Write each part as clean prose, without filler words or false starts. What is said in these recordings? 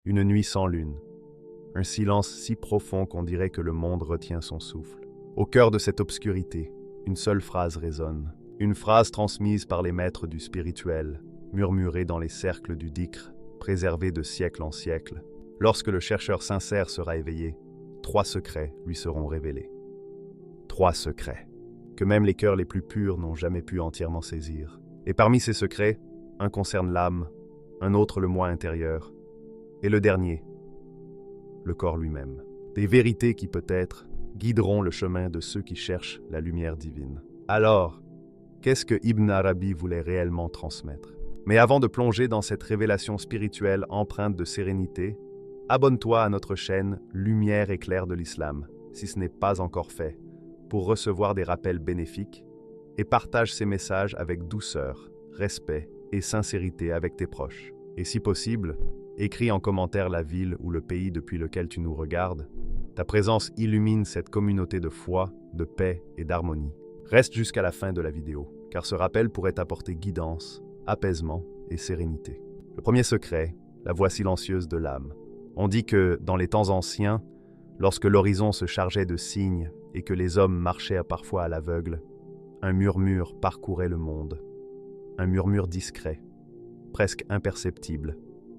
Une nuit sans lune. Un silence si profond qu'on dirait que le monde retient son souffle. Au cœur de cette obscurité, une seule phrase résonne. Une phrase transmise par les maîtres du spirituel, murmurée dans les cercles du dhikr, préservée de siècle en siècle. Lorsque le chercheur sincère sera éveillé, 3 secrets lui seront révélés. 3 secrets, que même les cœurs les plus purs n'ont jamais pu entièrement saisir. Et parmi ces secrets, un concerne l'âme, un autre le moi intérieur, et le dernier, le corps lui-même. Des vérités qui peut-être guideront le chemin de ceux qui cherchent la lumière divine. Alors, qu'est-ce que Ibn Arabi voulait réellement transmettre? Mais avant de plonger dans cette révélation spirituelle empreinte de sérénité, abonne-toi à notre chaîne Lumière éclair de l'Islam, si ce n'est pas encore fait, pour recevoir des rappels bénéfiques, et partage ces messages avec douceur, respect et sincérité avec tes proches. Et si possible, écris en commentaire la ville ou le pays depuis lequel tu nous regardes. Ta présence illumine cette communauté de foi, de paix et d'harmonie. Reste jusqu'à la fin de la vidéo, car ce rappel pourrait t'apporter guidance, apaisement et sérénité. Le premier secret, la voix silencieuse de l'âme. On dit que, dans les temps anciens, lorsque l'horizon se chargeait de signes et que les hommes marchaient parfois à l'aveugle, un murmure parcourait le monde. Un murmure discret, presque imperceptible,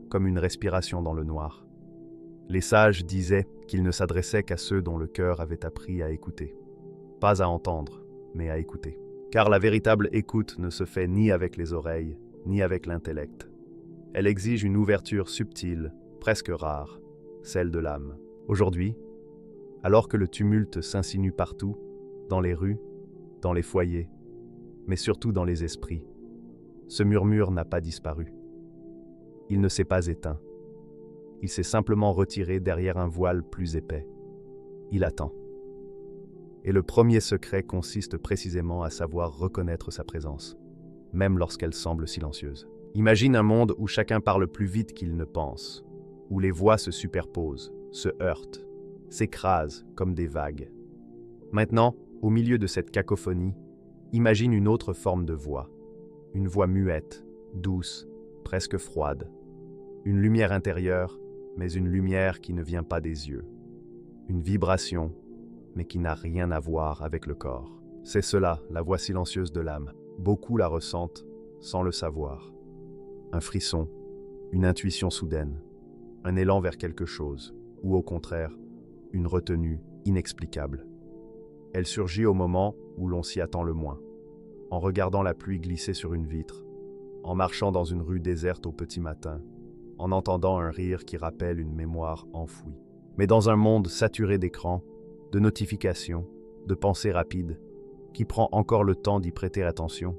comme une respiration dans le noir. Les sages disaient qu'ils ne s'adressaient qu'à ceux dont le cœur avait appris à écouter. Pas à entendre, mais à écouter. Car la véritable écoute ne se fait ni avec les oreilles, ni avec l'intellect. Elle exige une ouverture subtile, presque rare, celle de l'âme. Aujourd'hui, alors que le tumulte s'insinue partout, dans les rues, dans les foyers, mais surtout dans les esprits, ce murmure n'a pas disparu. Il ne s'est pas éteint. Il s'est simplement retiré derrière un voile plus épais. Il attend. Et le premier secret consiste précisément à savoir reconnaître sa présence, même lorsqu'elle semble silencieuse. Imagine un monde où chacun parle plus vite qu'il ne pense, où les voix se superposent, se heurtent, s'écrasent comme des vagues. Maintenant, au milieu de cette cacophonie, imagine une autre forme de voix, une voix muette, douce, presque froide. Une lumière intérieure, mais une lumière qui ne vient pas des yeux. Une vibration, mais qui n'a rien à voir avec le corps. C'est cela, la voix silencieuse de l'âme. Beaucoup la ressentent sans le savoir. Un frisson, une intuition soudaine, un élan vers quelque chose, ou au contraire, une retenue inexplicable. Elle surgit au moment où l'on s'y attend le moins, en regardant la pluie glisser sur une vitre, en marchant dans une rue déserte au petit matin, en entendant un rire qui rappelle une mémoire enfouie. Mais dans un monde saturé d'écrans, de notifications, de pensées rapides, qui prend encore le temps d'y prêter attention,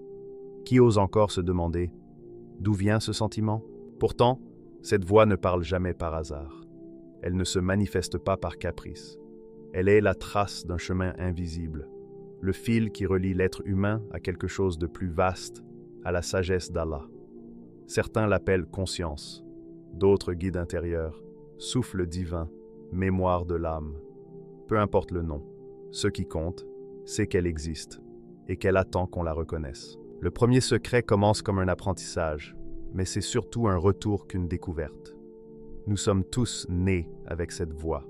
qui ose encore se demander d'où vient ce sentiment? Pourtant, cette voix ne parle jamais par hasard. Elle ne se manifeste pas par caprice. Elle est la trace d'un chemin invisible, le fil qui relie l'être humain à quelque chose de plus vaste, à la sagesse d'Allah. Certains l'appellent conscience, d'autres guide intérieur, souffle divin, mémoire de l'âme. Peu importe le nom, ce qui compte, c'est qu'elle existe et qu'elle attend qu'on la reconnaisse. Le premier secret commence comme un apprentissage, mais c'est surtout un retour qu'une découverte. Nous sommes tous nés avec cette voix.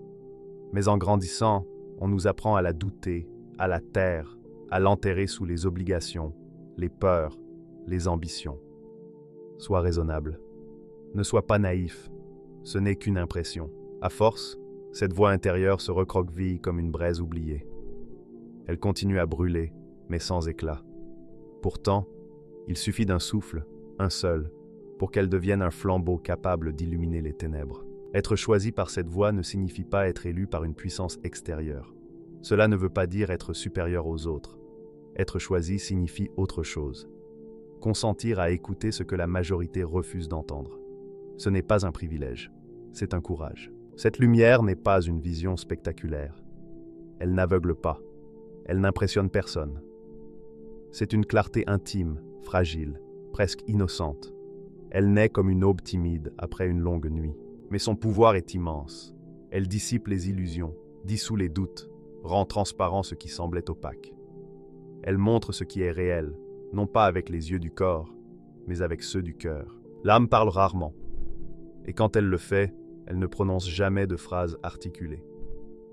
Mais en grandissant, on nous apprend à la douter, à la taire, à l'enterrer sous les obligations, les peurs, les ambitions. Sois raisonnable. Ne sois pas naïf. Ce n'est qu'une impression. À force, cette voix intérieure se recroqueville comme une braise oubliée. Elle continue à brûler, mais sans éclat. Pourtant, il suffit d'un souffle, un seul, pour qu'elle devienne un flambeau capable d'illuminer les ténèbres. Être choisi par cette voix ne signifie pas être élu par une puissance extérieure. Cela ne veut pas dire être supérieur aux autres. Être choisi signifie autre chose. Consentir à écouter ce que la majorité refuse d'entendre. Ce n'est pas un privilège, c'est un courage. Cette lumière n'est pas une vision spectaculaire. Elle n'aveugle pas. Elle n'impressionne personne. C'est une clarté intime, fragile, presque innocente. Elle naît comme une aube timide après une longue nuit. Mais son pouvoir est immense. Elle dissipe les illusions, dissout les doutes, rend transparent ce qui semblait opaque. Elle montre ce qui est réel, non pas avec les yeux du corps, mais avec ceux du cœur. L'âme parle rarement. Et quand elle le fait, Elle ne prononce jamais de phrases articulées.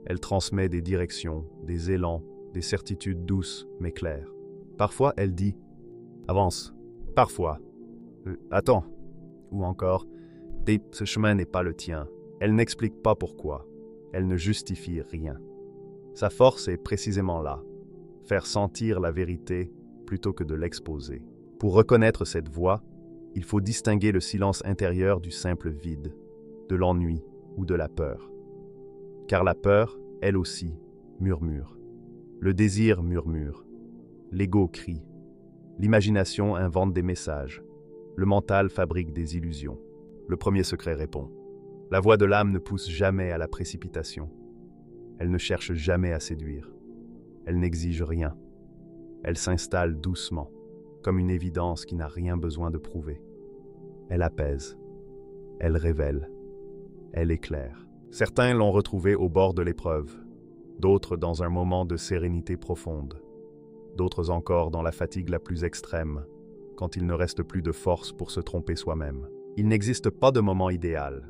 Elle transmet des directions, des élans, des certitudes douces mais claires. Parfois, elle dit « Avance ». Parfois « Attends ». Ou encore « Ce chemin n'est pas le tien ». Elle n'explique pas pourquoi. Elle ne justifie rien. Sa force est précisément là, faire sentir la vérité plutôt que de l'exposer. Pour reconnaître cette voix, il faut distinguer le silence intérieur du simple vide, de l'ennui ou de la peur. Car la peur, elle aussi, murmure. Le désir murmure. L'ego crie. L'imagination invente des messages. Le mental fabrique des illusions. Le premier secret répond. La voix de l'âme ne pousse jamais à la précipitation. Elle ne cherche jamais à séduire. Elle n'exige rien. Elle s'installe doucement, comme une évidence qui n'a rien besoin de prouver. Elle apaise. Elle révèle. Elle éclaire. Certains l'ont retrouvée au bord de l'épreuve, d'autres dans un moment de sérénité profonde, d'autres encore dans la fatigue la plus extrême, quand il ne reste plus de force pour se tromper soi-même. Il n'existe pas de moment idéal,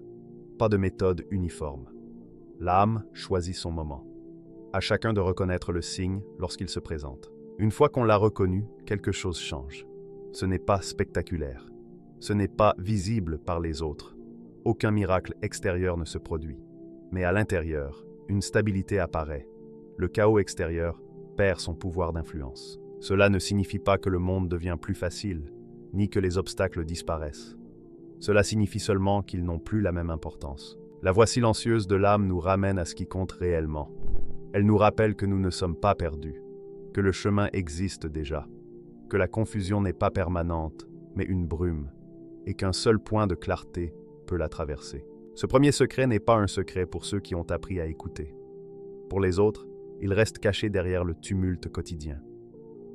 pas de méthode uniforme. L'âme choisit son moment. À chacun de reconnaître le signe lorsqu'il se présente. Une fois qu'on l'a reconnu, quelque chose change. Ce n'est pas spectaculaire. Ce n'est pas visible par les autres. Aucun miracle extérieur ne se produit. Mais à l'intérieur, une stabilité apparaît. Le chaos extérieur perd son pouvoir d'influence. Cela ne signifie pas que le monde devient plus facile, ni que les obstacles disparaissent. Cela signifie seulement qu'ils n'ont plus la même importance. La voix silencieuse de l'âme nous ramène à ce qui compte réellement. Elle nous rappelle que nous ne sommes pas perdus, que le chemin existe déjà, que la confusion n'est pas permanente, mais une brume, et qu'un seul point de clarté peut la traverser. Ce premier secret n'est pas un secret pour ceux qui ont appris à écouter. Pour les autres, il reste caché derrière le tumulte quotidien.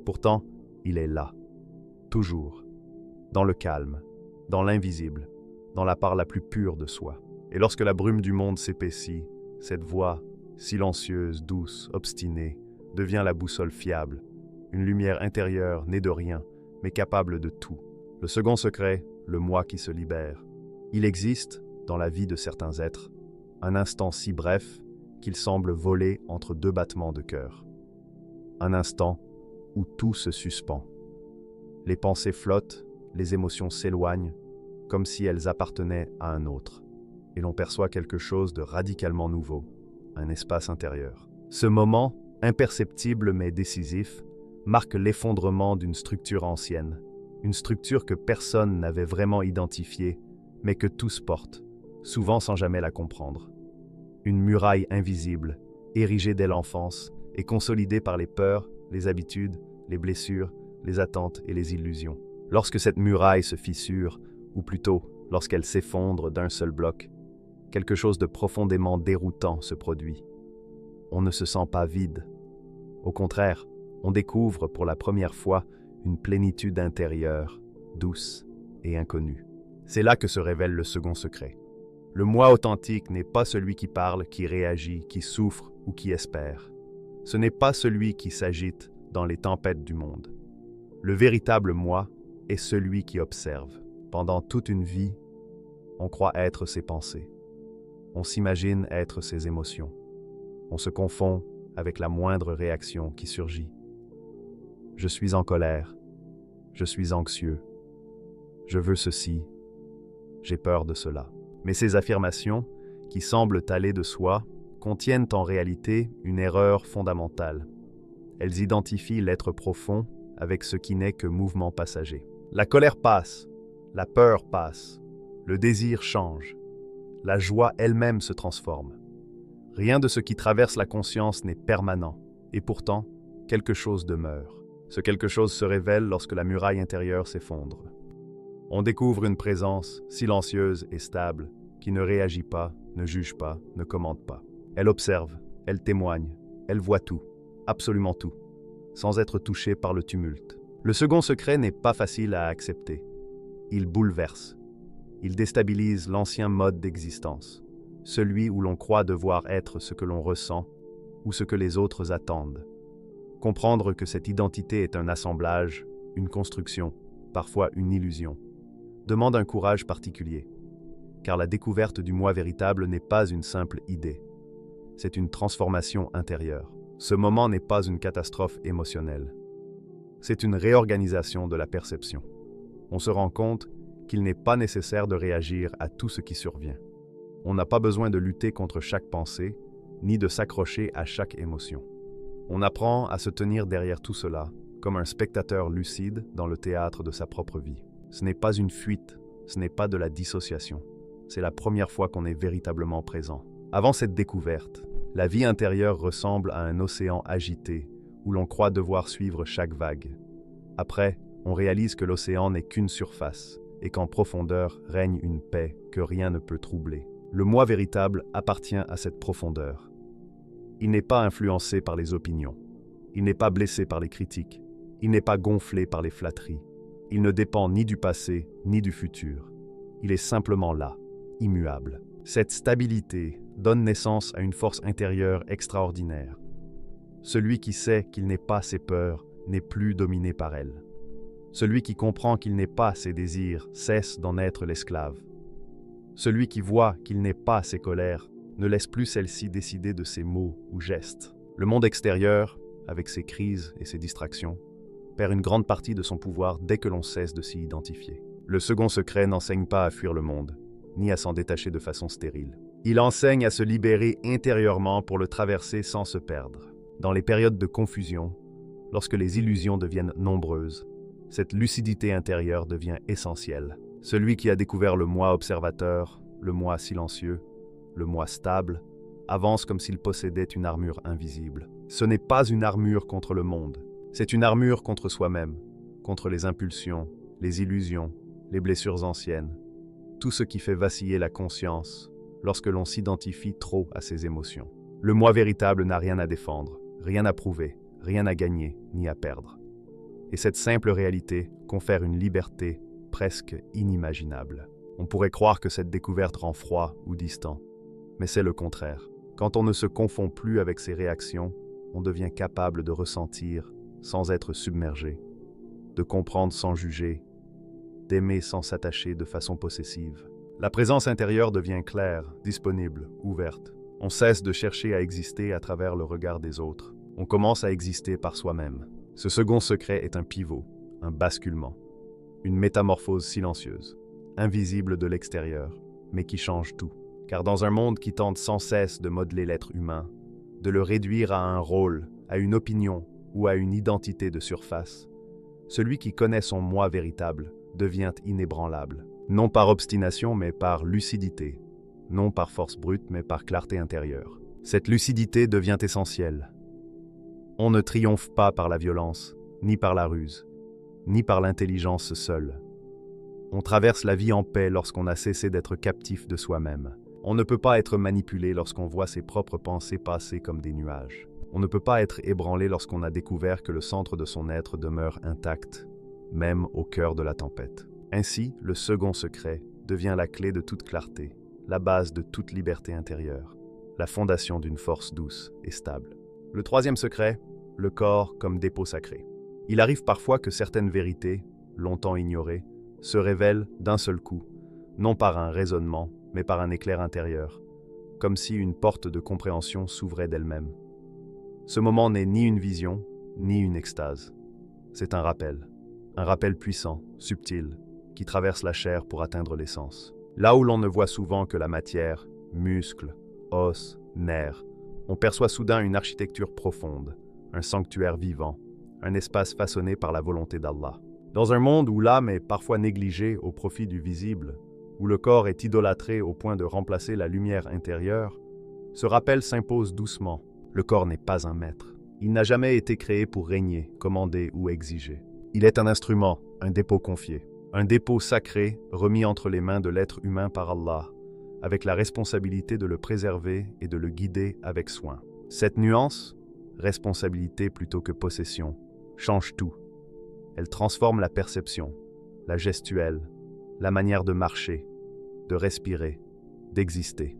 Pourtant, il est là, toujours, dans le calme, dans l'invisible, dans la part la plus pure de soi. Et lorsque la brume du monde s'épaissit, cette voix, silencieuse, douce, obstinée, devient la boussole fiable, une lumière intérieure née de rien, mais capable de tout. Le second secret, le moi qui se libère. Il existe, dans la vie de certains êtres, un instant si bref qu'il semble voler entre deux battements de cœur. Un instant où tout se suspend. Les pensées flottent, les émotions s'éloignent, comme si elles appartenaient à un autre, et l'on perçoit quelque chose de radicalement nouveau, un espace intérieur. Ce moment, imperceptible mais décisif, marque l'effondrement d'une structure ancienne, une structure que personne n'avait vraiment identifiée, mais que tous portent, souvent sans jamais la comprendre. Une muraille invisible, érigée dès l'enfance et consolidée par les peurs, les habitudes, les blessures, les attentes et les illusions. Lorsque cette muraille se fissure, ou plutôt lorsqu'elle s'effondre d'un seul bloc, quelque chose de profondément déroutant se produit. On ne se sent pas vide. Au contraire, on découvre pour la première fois une plénitude intérieure, douce et inconnue. C'est là que se révèle le second secret. Le moi authentique n'est pas celui qui parle, qui réagit, qui souffre ou qui espère. Ce n'est pas celui qui s'agite dans les tempêtes du monde. Le véritable moi est celui qui observe. Pendant toute une vie, on croit être ses pensées. On s'imagine être ses émotions. On se confond avec la moindre réaction qui surgit. Je suis en colère. Je suis anxieux. Je veux ceci. J'ai peur de cela. Mais ces affirmations, qui semblent aller de soi, contiennent en réalité une erreur fondamentale. Elles identifient l'être profond avec ce qui n'est que mouvement passager. La colère passe, la peur passe, le désir change, la joie elle-même se transforme. Rien de ce qui traverse la conscience n'est permanent, et pourtant, quelque chose demeure. Ce quelque chose se révèle lorsque la muraille intérieure s'effondre. On découvre une présence silencieuse et stable, qui ne réagit pas, ne juge pas, ne commente pas. Elle observe, elle témoigne, elle voit tout, absolument tout, sans être touchée par le tumulte. Le second secret n'est pas facile à accepter. Il bouleverse. Il déstabilise l'ancien mode d'existence, celui où l'on croit devoir être ce que l'on ressent ou ce que les autres attendent. Comprendre que cette identité est un assemblage, une construction, parfois une illusion, demande un courage particulier. car la découverte du moi véritable n'est pas une simple idée. C'est une transformation intérieure. Ce moment n'est pas une catastrophe émotionnelle. C'est une réorganisation de la perception. On se rend compte qu'il n'est pas nécessaire de réagir à tout ce qui survient. On n'a pas besoin de lutter contre chaque pensée, ni de s'accrocher à chaque émotion. On apprend à se tenir derrière tout cela, comme un spectateur lucide dans le théâtre de sa propre vie. Ce n'est pas une fuite, ce n'est pas de la dissociation. C'est la première fois qu'on est véritablement présent. Avant cette découverte, la vie intérieure ressemble à un océan agité où l'on croit devoir suivre chaque vague. Après, on réalise que l'océan n'est qu'une surface et qu'en profondeur règne une paix que rien ne peut troubler. Le moi véritable appartient à cette profondeur. Il n'est pas influencé par les opinions. Il n'est pas blessé par les critiques. Il n'est pas gonflé par les flatteries. Il ne dépend ni du passé ni du futur. Il est simplement là, immuable. Cette stabilité donne naissance à une force intérieure extraordinaire. Celui qui sait qu'il n'est pas ses peurs n'est plus dominé par elles. Celui qui comprend qu'il n'est pas ses désirs cesse d'en être l'esclave. Celui qui voit qu'il n'est pas ses colères ne laisse plus celles-ci décider de ses mots ou gestes. Le monde extérieur, avec ses crises et ses distractions, perd une grande partie de son pouvoir dès que l'on cesse de s'y identifier. Le second secret n'enseigne pas à fuir le monde, ni à s'en détacher de façon stérile. Il enseigne à se libérer intérieurement pour le traverser sans se perdre. Dans les périodes de confusion, lorsque les illusions deviennent nombreuses, cette lucidité intérieure devient essentielle. Celui qui a découvert le moi observateur, le moi silencieux, le moi stable, avance comme s'il possédait une armure invisible. Ce n'est pas une armure contre le monde, c'est une armure contre soi-même, contre les impulsions, les illusions, les blessures anciennes, tout ce qui fait vaciller la conscience lorsque l'on s'identifie trop à ses émotions. Le moi véritable n'a rien à défendre, rien à prouver, rien à gagner ni à perdre. Et cette simple réalité confère une liberté presque inimaginable. On pourrait croire que cette découverte rend froid ou distant, mais c'est le contraire. Quand on ne se confond plus avec ses réactions, on devient capable de ressentir sans être submergé, de comprendre sans juger, d'aimer sans s'attacher de façon possessive. La présence intérieure devient claire, disponible, ouverte. On cesse de chercher à exister à travers le regard des autres. On commence à exister par soi-même. Ce second secret est un pivot, un basculement, une métamorphose silencieuse, invisible de l'extérieur, mais qui change tout. Car dans un monde qui tente sans cesse de modeler l'être humain, de le réduire à un rôle, à une opinion ou à une identité de surface, celui qui connaît son moi véritable devient inébranlable, non par obstination mais par lucidité, non par force brute mais par clarté intérieure. Cette lucidité devient essentielle. On ne triomphe pas par la violence, ni par la ruse, ni par l'intelligence seule. On traverse la vie en paix lorsqu'on a cessé d'être captif de soi-même. On ne peut pas être manipulé lorsqu'on voit ses propres pensées passer comme des nuages. On ne peut pas être ébranlé lorsqu'on a découvert que le centre de son être demeure intact, même au cœur de la tempête. Ainsi, le second secret devient la clé de toute clarté, la base de toute liberté intérieure, la fondation d'une force douce et stable. Le troisième secret, le corps comme dépôt sacré. Il arrive parfois que certaines vérités, longtemps ignorées, se révèlent d'un seul coup, non par un raisonnement, mais par un éclair intérieur, comme si une porte de compréhension s'ouvrait d'elle-même. Ce moment n'est ni une vision, ni une extase. C'est un rappel puissant, subtil, qui traverse la chair pour atteindre l'essence. Là où l'on ne voit souvent que la matière, muscles, os, nerfs, on perçoit soudain une architecture profonde, un sanctuaire vivant, un espace façonné par la volonté d'Allah. Dans un monde où l'âme est parfois négligée au profit du visible, où le corps est idolâtré au point de remplacer la lumière intérieure, ce rappel s'impose doucement. Le corps n'est pas un maître. Il n'a jamais été créé pour régner, commander ou exiger. Il est un instrument, un dépôt confié, un dépôt sacré remis entre les mains de l'être humain par Allah, avec la responsabilité de le préserver et de le guider avec soin. Cette nuance, responsabilité plutôt que possession, change tout. Elle transforme la perception, la gestuelle, la manière de marcher, de respirer, d'exister.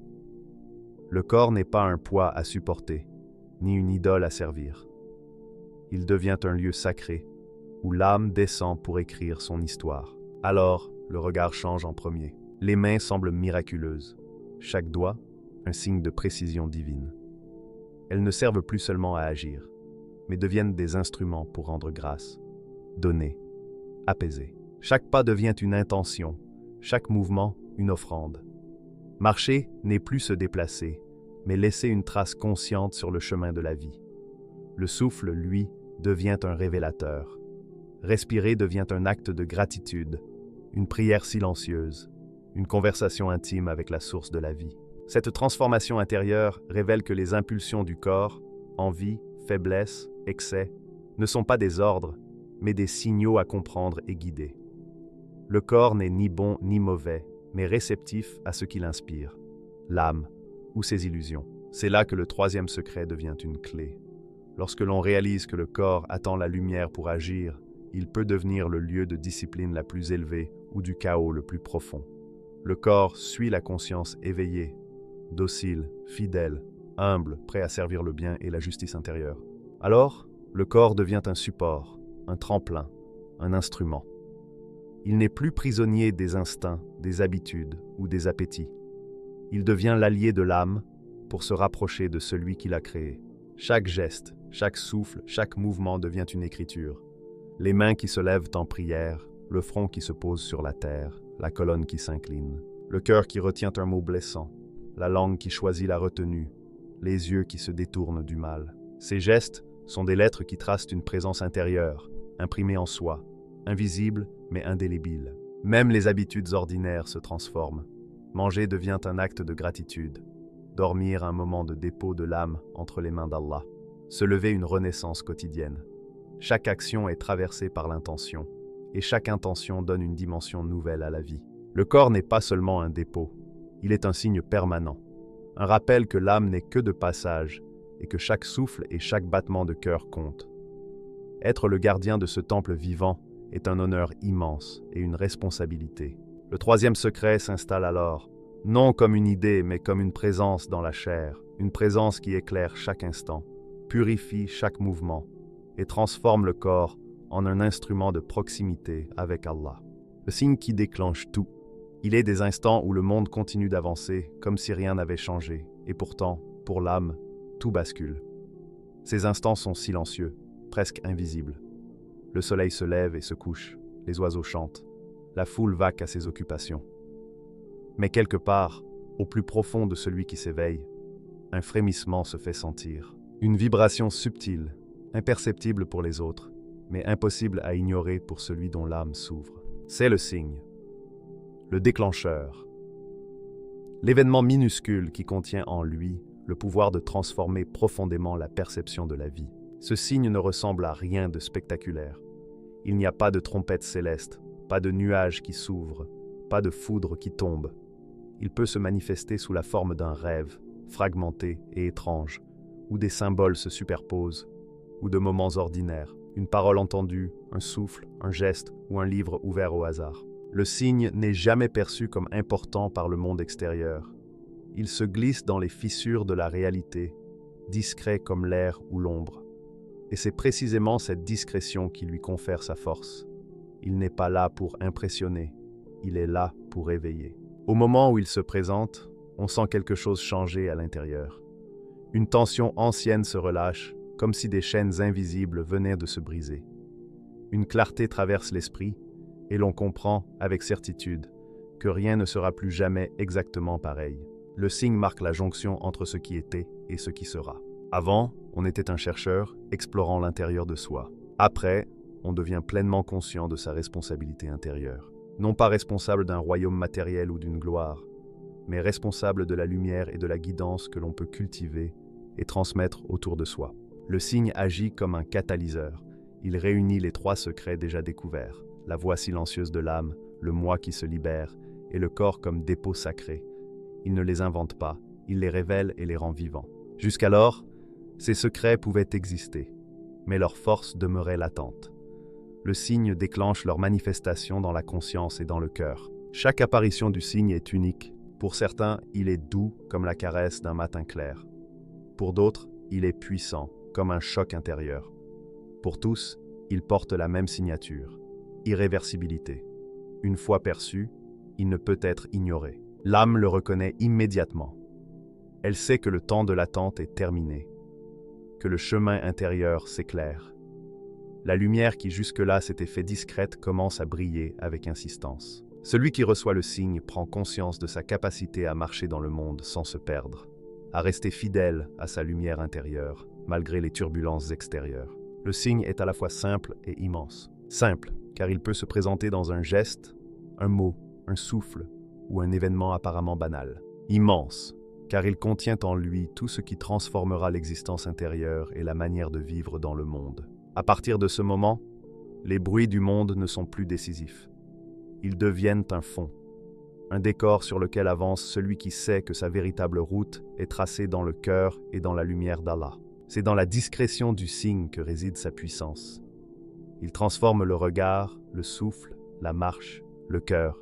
Le corps n'est pas un poids à supporter, ni une idole à servir. Il devient un lieu sacré, où l'âme descend pour écrire son histoire. Alors, le regard change en premier. Les mains semblent miraculeuses. Chaque doigt, un signe de précision divine. Elles ne servent plus seulement à agir, mais deviennent des instruments pour rendre grâce, donner, apaiser. Chaque pas devient une intention, chaque mouvement une offrande. Marcher n'est plus se déplacer, mais laisser une trace consciente sur le chemin de la vie. Le souffle, lui, devient un révélateur. Respirer devient un acte de gratitude, une prière silencieuse, une conversation intime avec la source de la vie. Cette transformation intérieure révèle que les impulsions du corps, envie, faiblesse, excès, ne sont pas des ordres, mais des signaux à comprendre et guider. Le corps n'est ni bon ni mauvais, mais réceptif à ce qu'il inspire, l'âme ou ses illusions. C'est là que le troisième secret devient une clé. Lorsque l'on réalise que le corps attend la lumière pour agir, il peut devenir le lieu de discipline la plus élevée ou du chaos le plus profond. Le corps suit la conscience éveillée, docile, fidèle, humble, prêt à servir le bien et la justice intérieure. Alors, le corps devient un support, un tremplin, un instrument. Il n'est plus prisonnier des instincts, des habitudes ou des appétits. Il devient l'allié de l'âme pour se rapprocher de celui qui l'a créé. Chaque geste, chaque souffle, chaque mouvement devient une écriture. Les mains qui se lèvent en prière, le front qui se pose sur la terre, la colonne qui s'incline, le cœur qui retient un mot blessant, la langue qui choisit la retenue, les yeux qui se détournent du mal. Ces gestes sont des lettres qui tracent une présence intérieure, imprimée en soi, invisible mais indélébile. Même les habitudes ordinaires se transforment. Manger devient un acte de gratitude. Dormir un moment de dépôt de l'âme entre les mains d'Allah. Se lever une renaissance quotidienne. Chaque action est traversée par l'intention, et chaque intention donne une dimension nouvelle à la vie. Le corps n'est pas seulement un dépôt, il est un signe permanent, un rappel que l'âme n'est que de passage et que chaque souffle et chaque battement de cœur comptent. Être le gardien de ce temple vivant est un honneur immense et une responsabilité. Le troisième secret s'installe alors, non comme une idée, mais comme une présence dans la chair, une présence qui éclaire chaque instant, purifie chaque mouvement et transforme le corps en un instrument de proximité avec Allah. Le signe qui déclenche tout. Il est des instants où le monde continue d'avancer comme si rien n'avait changé, et pourtant, pour l'âme, tout bascule. Ces instants sont silencieux, presque invisibles. Le soleil se lève et se couche, les oiseaux chantent, la foule vaque à ses occupations. Mais quelque part, au plus profond de celui qui s'éveille, un frémissement se fait sentir. Une vibration subtile, imperceptible pour les autres, mais impossible à ignorer pour celui dont l'âme s'ouvre. C'est le signe, le déclencheur. L'événement minuscule qui contient en lui le pouvoir de transformer profondément la perception de la vie. Ce signe ne ressemble à rien de spectaculaire. Il n'y a pas de trompette céleste, pas de nuages qui s'ouvrent, pas de foudre qui tombe. Il peut se manifester sous la forme d'un rêve, fragmenté et étrange, où des symboles se superposent, ou de moments ordinaires, une parole entendue, un souffle, un geste ou un livre ouvert au hasard. Le signe n'est jamais perçu comme important par le monde extérieur. Il se glisse dans les fissures de la réalité, discret comme l'air ou l'ombre. Et c'est précisément cette discrétion qui lui confère sa force. Il n'est pas là pour impressionner, il est là pour éveiller. Au moment où il se présente, on sent quelque chose changer à l'intérieur. Une tension ancienne se relâche, comme si des chaînes invisibles venaient de se briser. Une clarté traverse l'esprit, et l'on comprend, avec certitude, que rien ne sera plus jamais exactement pareil. Le signe marque la jonction entre ce qui était et ce qui sera. Avant, on était un chercheur explorant l'intérieur de soi. Après, on devient pleinement conscient de sa responsabilité intérieure. Non pas responsable d'un royaume matériel ou d'une gloire, mais responsable de la lumière et de la guidance que l'on peut cultiver et transmettre autour de soi. Le signe agit comme un catalyseur. Il réunit les trois secrets déjà découverts, la voix silencieuse de l'âme, le moi qui se libère et le corps comme dépôt sacré. Il ne les invente pas, il les révèle et les rend vivants. Jusqu'alors, ces secrets pouvaient exister, mais leur force demeurait latente. Le signe déclenche leur manifestation dans la conscience et dans le cœur. Chaque apparition du signe est unique. Pour certains, il est doux comme la caresse d'un matin clair. Pour d'autres, il est puissant, comme un choc intérieur. Pour tous, il porte la même signature, irréversibilité. Une fois perçu, il ne peut être ignoré. L'âme le reconnaît immédiatement. Elle sait que le temps de l'attente est terminé, que le chemin intérieur s'éclaire. La lumière qui jusque-là s'était fait discrète commence à briller avec insistance. Celui qui reçoit le signe prend conscience de sa capacité à marcher dans le monde sans se perdre, à rester fidèle à sa lumière intérieure, malgré les turbulences extérieures. Le signe est à la fois simple et immense. Simple, car il peut se présenter dans un geste, un mot, un souffle ou un événement apparemment banal. Immense, car il contient en lui tout ce qui transformera l'existence intérieure et la manière de vivre dans le monde. À partir de ce moment, les bruits du monde ne sont plus décisifs. Ils deviennent un fond, un décor sur lequel avance celui qui sait que sa véritable route est tracée dans le cœur et dans la lumière d'Allah. C'est dans la discrétion du signe que réside sa puissance. Il transforme le regard, le souffle, la marche, le cœur.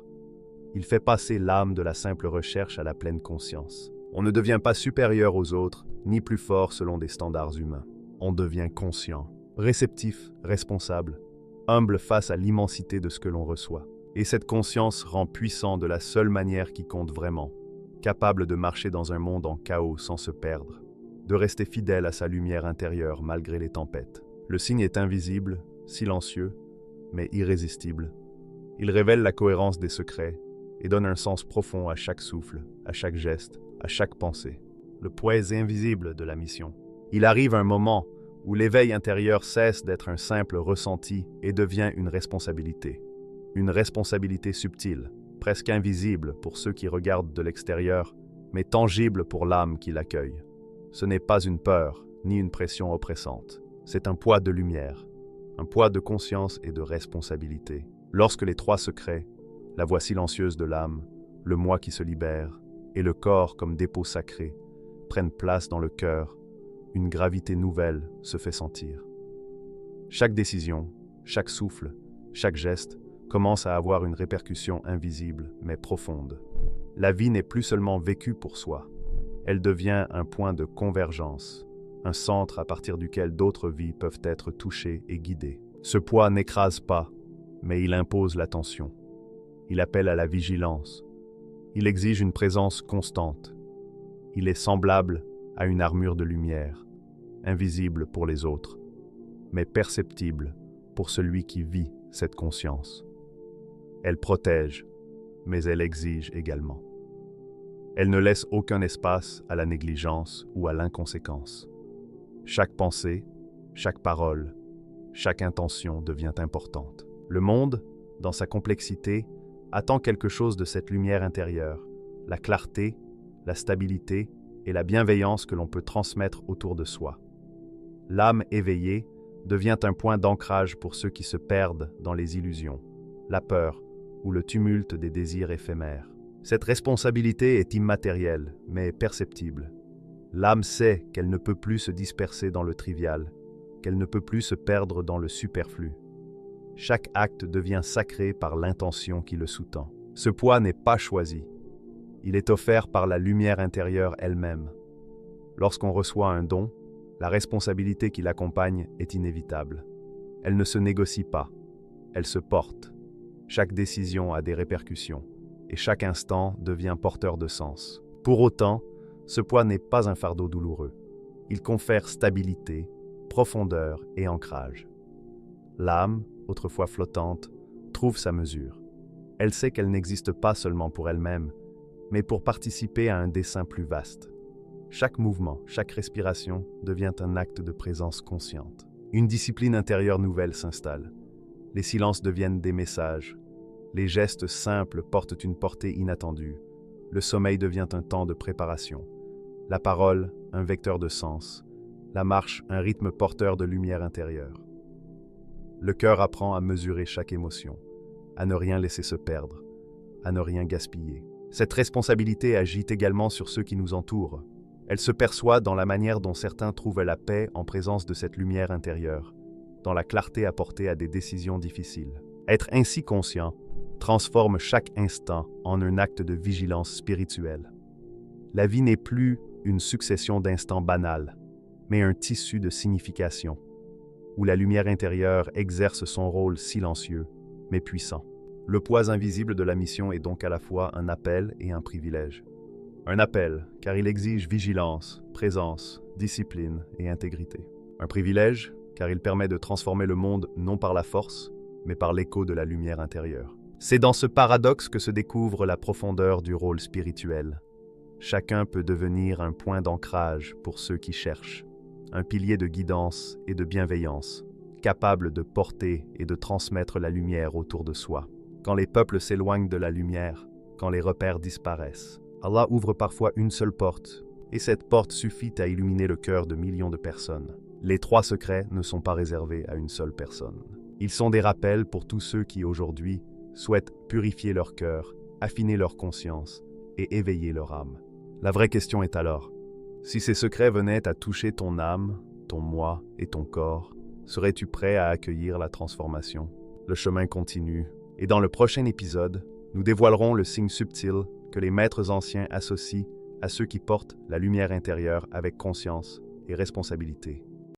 Il fait passer l'âme de la simple recherche à la pleine conscience. On ne devient pas supérieur aux autres, ni plus fort selon des standards humains. On devient conscient, réceptif, responsable, humble face à l'immensité de ce que l'on reçoit. Et cette conscience rend puissant de la seule manière qui compte vraiment, capable de marcher dans un monde en chaos sans se perdre, de rester fidèle à sa lumière intérieure malgré les tempêtes. Le signe est invisible, silencieux, mais irrésistible. Il révèle la cohérence des secrets et donne un sens profond à chaque souffle, à chaque geste, à chaque pensée. Le poids invisible de la mission. Il arrive un moment où l'éveil intérieur cesse d'être un simple ressenti et devient une responsabilité. Une responsabilité subtile, presque invisible pour ceux qui regardent de l'extérieur, mais tangible pour l'âme qui l'accueille. Ce n'est pas une peur, ni une pression oppressante. C'est un poids de lumière, un poids de conscience et de responsabilité. Lorsque les trois secrets, la voix silencieuse de l'âme, le moi qui se libère, et le corps comme dépôt sacré, prennent place dans le cœur, une gravité nouvelle se fait sentir. Chaque décision, chaque souffle, chaque geste commence à avoir une répercussion invisible mais profonde. La vie n'est plus seulement vécue pour soi. Elle devient un point de convergence, un centre à partir duquel d'autres vies peuvent être touchées et guidées. Ce poids n'écrase pas, mais il impose l'attention. Il appelle à la vigilance. Il exige une présence constante. Il est semblable à une armure de lumière, invisible pour les autres, mais perceptible pour celui qui vit cette conscience. Elle protège, mais elle exige également. Elle ne laisse aucun espace à la négligence ou à l'inconséquence. Chaque pensée, chaque parole, chaque intention devient importante. Le monde, dans sa complexité, attend quelque chose de cette lumière intérieure, la clarté, la stabilité et la bienveillance que l'on peut transmettre autour de soi. L'âme éveillée devient un point d'ancrage pour ceux qui se perdent dans les illusions, la peur ou le tumulte des désirs éphémères. Cette responsabilité est immatérielle, mais perceptible. L'âme sait qu'elle ne peut plus se disperser dans le trivial, qu'elle ne peut plus se perdre dans le superflu. Chaque acte devient sacré par l'intention qui le sous-tend. Ce poids n'est pas choisi. Il est offert par la lumière intérieure elle-même. Lorsqu'on reçoit un don, la responsabilité qui l'accompagne est inévitable. Elle ne se négocie pas, elle se porte. Chaque décision a des répercussions, et chaque instant devient porteur de sens. Pour autant, ce poids n'est pas un fardeau douloureux. Il confère stabilité, profondeur et ancrage. L'âme, autrefois flottante, trouve sa mesure. Elle sait qu'elle n'existe pas seulement pour elle-même, mais pour participer à un dessein plus vaste. Chaque mouvement, chaque respiration devient un acte de présence consciente. Une discipline intérieure nouvelle s'installe. Les silences deviennent des messages. Les gestes simples portent une portée inattendue. Le sommeil devient un temps de préparation. La parole, un vecteur de sens. La marche, un rythme porteur de lumière intérieure. Le cœur apprend à mesurer chaque émotion, à ne rien laisser se perdre, à ne rien gaspiller. Cette responsabilité agit également sur ceux qui nous entourent. Elle se perçoit dans la manière dont certains trouvent la paix en présence de cette lumière intérieure, dans la clarté apportée à des décisions difficiles. Être ainsi conscient transforme chaque instant en un acte de vigilance spirituelle. La vie n'est plus une succession d'instants banals, mais un tissu de signification, où la lumière intérieure exerce son rôle silencieux, mais puissant. Le poids invisible de la mission est donc à la fois un appel et un privilège. Un appel, car il exige vigilance, présence, discipline et intégrité. Un privilège, car il permet de transformer le monde non par la force, mais par l'écho de la lumière intérieure. C'est dans ce paradoxe que se découvre la profondeur du rôle spirituel. Chacun peut devenir un point d'ancrage pour ceux qui cherchent, un pilier de guidance et de bienveillance, capable de porter et de transmettre la lumière autour de soi. Quand les peuples s'éloignent de la lumière, quand les repères disparaissent, Allah ouvre parfois une seule porte, et cette porte suffit à illuminer le cœur de millions de personnes. Les 3 secrets ne sont pas réservés à une seule personne. Ils sont des rappels pour tous ceux qui, aujourd'hui, souhaitent purifier leur cœur, affiner leur conscience et éveiller leur âme. La vraie question est alors, si ces secrets venaient à toucher ton âme, ton moi et ton corps, serais-tu prêt à accueillir la transformation? Le chemin continue, et dans le prochain épisode, nous dévoilerons le signe subtil que les maîtres anciens associent à ceux qui portent la lumière intérieure avec conscience et responsabilité.